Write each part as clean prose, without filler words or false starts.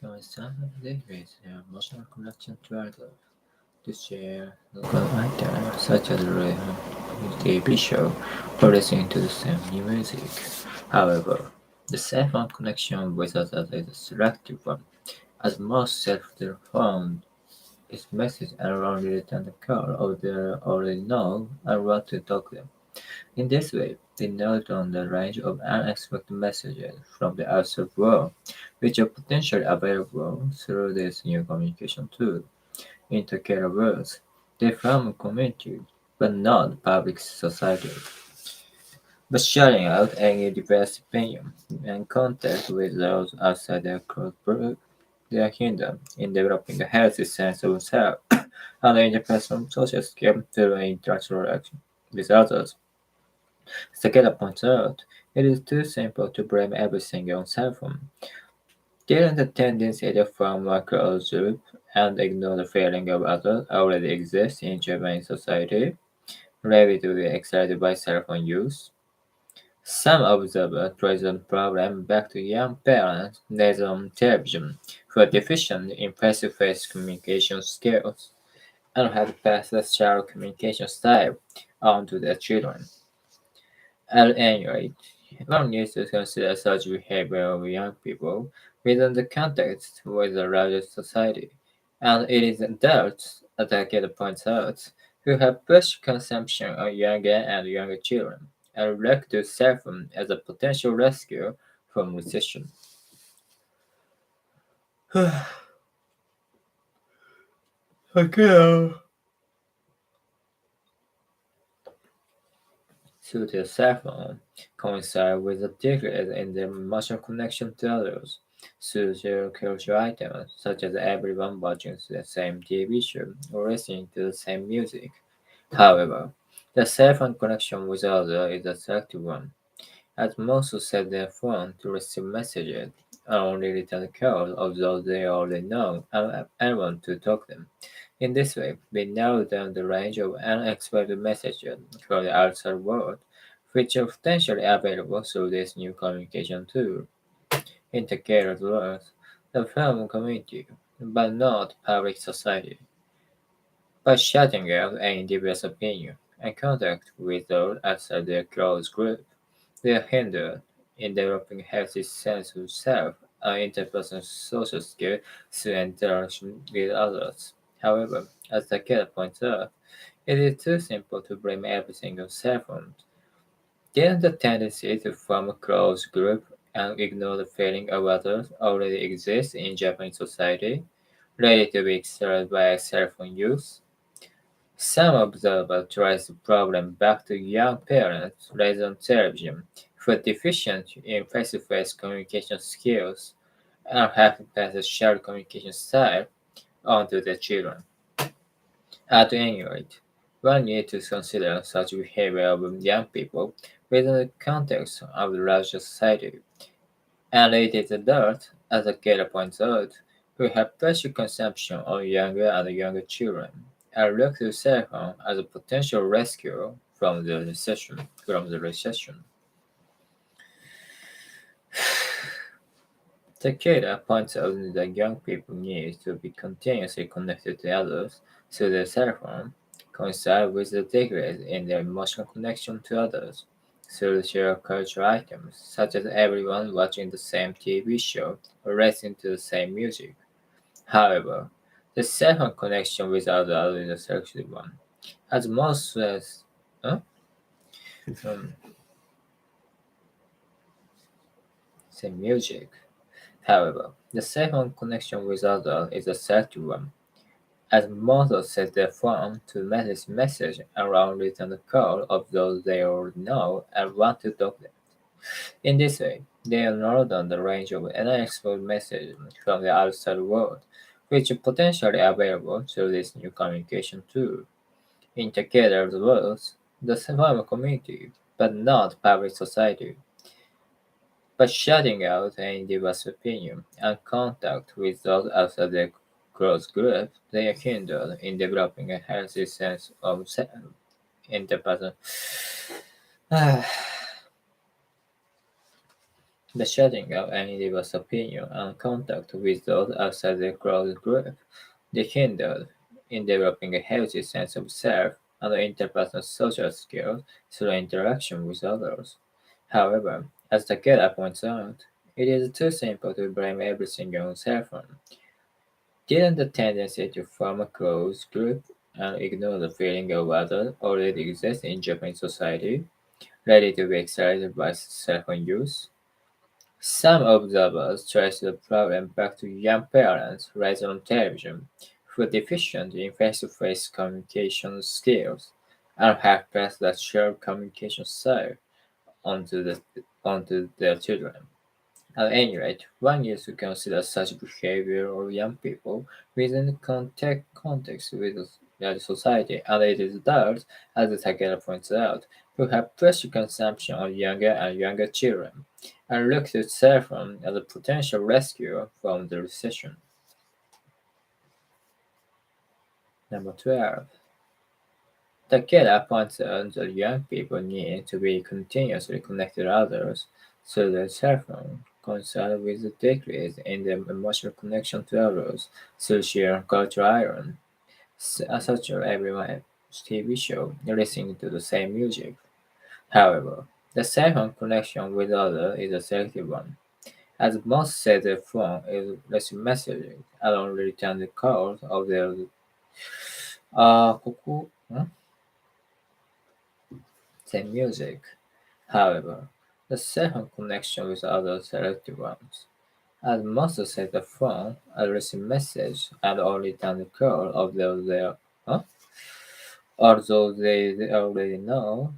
Coincidentally with their emotional connection to others, to share local items such as a TV show or listening to the same new music. However, the cell phone connection with others is a selective one, as most cell phones its message and only return the call of they already know and want to talk them. In this way, they note on the range of unexpected messages from the outside world, which are potentially available through this new communication tool. In Takeda words, they form a community, but not public society. But sharing out any diverse opinion and contact with those outside their close group, they are hindered in developing a healthy sense of self and interpersonal social skills through interaction with others. Takeda points out, it is too simple to blame everything on cell phone. There is a tendency to form a closed group and ignore the feeling of others already exists in Japanese society, ready to be excited by cell phone use. Some observers trace the problem back to young parents raised on television who are deficient in face-to-face communication skills and have passed the shared communication style on to their children. At any rate, one needs to consider such behavior of young people within the context with the larger society, and it is adults, as Takeda points out, who have pushed consumption on younger and younger children, and look to cell phone as a potential rescue from recession. Okay. So their cell phone coincide with a decrease in their emotional connection to others. Social cultural items, such as everyone watching the same TV show or listening to the same music. However, the cell phone connection with others is a selective one, as most set their phone to receive messages and only return calls of those they already know and want to talk to them. In this way, we narrow down the range of unexpected messages from the outside world, which are potentially available through this new communication tool. Integrated words, the film community, but not public society. By shutting out any diverse opinion and contact with those outside their close group, they are hindered in developing a healthy sense of self and interpersonal social skills through interaction with others. However, as Takeda points out, it is too simple to blame everything on cell phones. There is a tendency to form a close group and ignore the feeling of others already exists in Japanese society, ready to be excited by cell phone use. Some observers trace the problem back to young parents raised on television who are deficient in face-to-face communication skills and have passed a shared communication style on to their children. At any rate, one needs to consider such behavior of young people within the context of the larger society, and it is adults, as Akira points out, who have pressure consumption on younger and younger children, and look to cell phone as a potential rescue from the recession. Takeda points out that young people need to be continuously connected to others through their cell phone, coincide with the decrease in their emotional connection to others through shared cultural items, such as everyone watching the same TV show or listening to the same music. However, the cell phone connection with others is a selective one, as most as huh? um, same music. However, the cell phone connection with others is a selective one, as most set their phone to message around return the call of those they already know and want to talk to them. In this way, they narrow down the range of unexpected messages from the outside world, which are potentially available through this new communication tool. In Takeda's words, the farmer community, but not public society, by shutting out any diverse opinion and contact with those outside their close group, they are hindered in developing a healthy sense of self interpersonal. By shutting out any diverse opinion and contact with those outside their close group, they are hindered in developing a healthy sense of self and interpersonal social skills through interaction with others. However, as Takeda points out, it is too simple to blame everything on cell phone. Given the tendency to form a close group and ignore the feeling of others already exists in Japanese society, ready to be excited by cell phone use, some observers trace the problem back to young parents raised on television who are deficient in face-to-face communication skills and have passed that shared communication style onto their children. At any rate, one used to consider such behavior of young people within the context with the society, and it is adults, as Takeda points out, who have pushed consumption on younger and younger children, and look to cell phone as a potential rescue from the recession. Number 12. Takeda points out that young people need to be continuously connected to others, so their cell phone coincides with the decrease in their emotional connection to others through sheer cultural iron, such as everyone's TV show, listening to the same music. However, the cell phone connection with others is a selective one, as most say their phone is receiving messages and only return the calls of their ここ、the music. However, the second connection with other selected ones, as most set the phone and receive message and only turn the call of those they huh? although they already know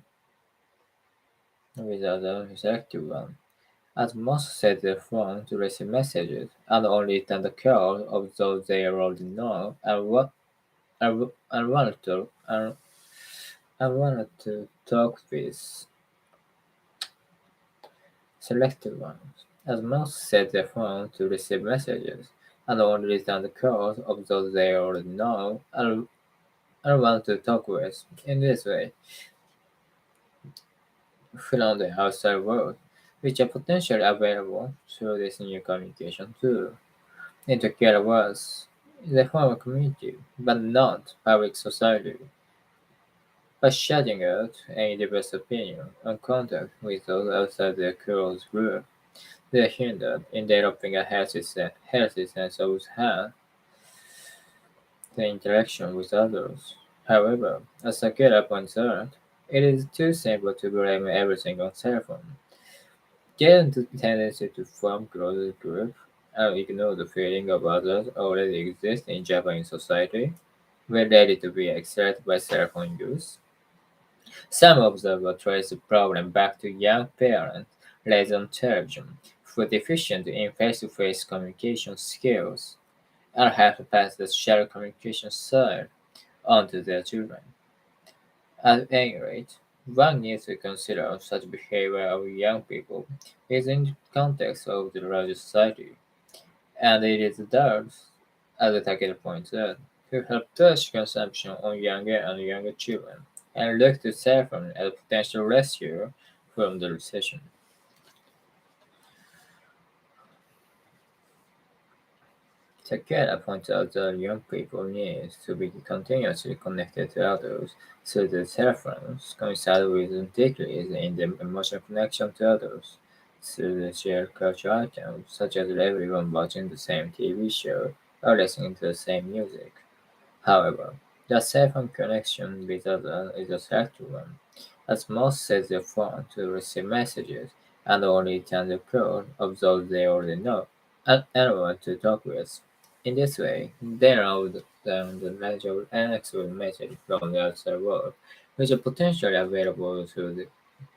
with other selected one. As most set their phone to receive messages and only turn the call of those they already know and wanted to talk with. Selected ones, as most set their phone to receive messages and only return the calls of those they already know and want to talk with. In this way, from the outside world, which are potentially available through this new communication tool. Intercare was the form of community, but not public society. By shutting out any diverse opinion and contact with those outside their close group, they are hindered in developing a healthy sense of health the interaction with others. However, as Sakura points out, it is too simple to blame everything on cell phone. Given the tendency to form close groups and ignore the feeling of others already exists in Japanese society, we're ready to be excited by cell phone use. Some observers trace the problem back to young parents raised on television who are deficient in face-to-face communication skills and have to pass the shared communication style onto their children. At any rate, one needs to consider such behavior of young people within the context of the larger society, and it is adults, as Takeda points out, who have touched consumption on younger and younger children and look to cell phone as a potential rescue from the recession. Takeda points out that young people need to be continuously connected to others, so that cell phones coincide with a decrease in the emotional connection to others through the shared cultural items, such as everyone watching the same TV show or listening to the same music. However, the cell phone connection with others is a selective one, as most set their phone to receive messages and only return the call of those they already know and want to talk with. In this way, they narrowed down the range of unexpected messages from the outside world, which are potentially available through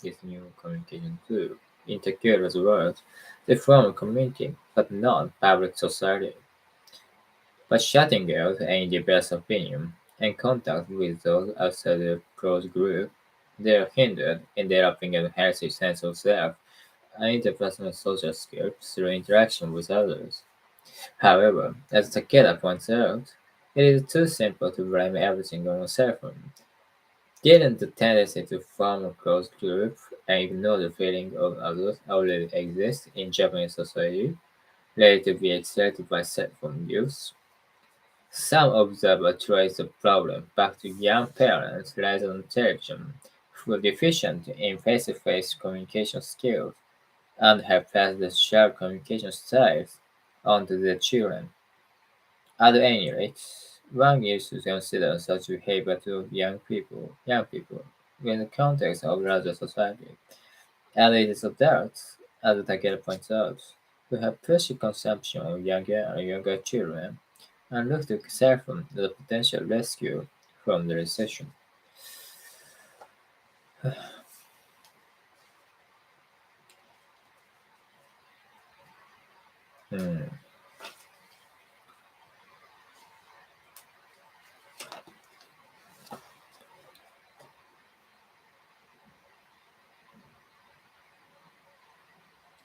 this new communication tool. In Takura's words, they form a community, but not public society. By shutting out any diverse opinion and contact with those outside the close group, they are hindered in developing a healthy sense of self and interpersonal social skills through interaction with others. However, as Takeda points out, it is too simple to blame everything on a cell phone. Given the tendency to form a close group and ignore the feeling of others already exists in Japanese society, ready to be excited by cell phone use, some observers trace the problem back to young parents rather than television, who are deficient in face-to-face communication skills and have passed the shared communication styles onto their children. At any rate, one used to consider such behavior to young people, in the context of larger society, and it is adults, as Takeda points out, who have pushed consumption of younger and younger children and look to cell phone as a potential rescue from the recession. Hmm.